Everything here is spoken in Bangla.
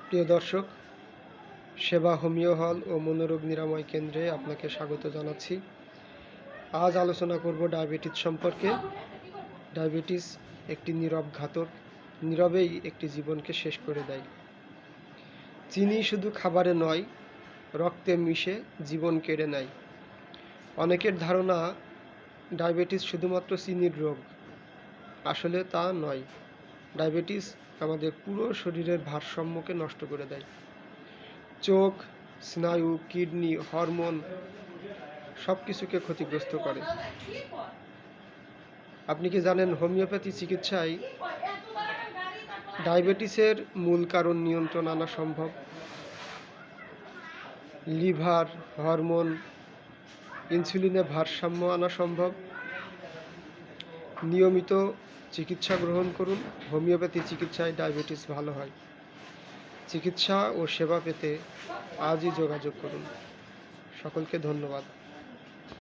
প্রিয় দর্শক, সেবা হোমিও হল ও মনোরোগ নিরাময় কেন্দ্রে আপনাকে স্বাগত জানাচ্ছি। আজ আলোচনা করব ডায়াবেটিস সম্পর্কে। ডায়াবেটিস একটি নীরব ঘাতক, নীরবেই একটি জীবনকে শেষ করে দেয়। চিনি শুধু খাবারে নয়, রক্তে মিশে জীবন কেড়ে নেয়। অনেকের ধারণা ডায়াবেটিস শুধুমাত্র চিনির রোগ। আসলে তা নয়। ডায়াবেটিস আমাদের পুরো শরীরের ভারসাম্যকে নষ্ট করে দেয়। চোখ, স্নায়ু, কিডনি, হরমোন সব কিছুকে ক্ষতিগ্রস্ত করে। আপনি কি জানেন হোমিওপ্যাথি চিকিৎসায় ডায়াবেটিসের মূল কারণ নিয়ন্ত্রণ আনা সম্ভব? লিভার, হরমোন, ইনসুলিনে ভারসাম্য আনা সম্ভব। নিয়মিত চিকিৎসা গ্রহণ করুন। হোমিওপ্যাথি চিকিৎসায় ডায়াবেটিস ভালো হয়। চিকিৎসা ও সেবা পেতে আজই যোগাযোগ করুন। সকলকে ধন্যবাদ।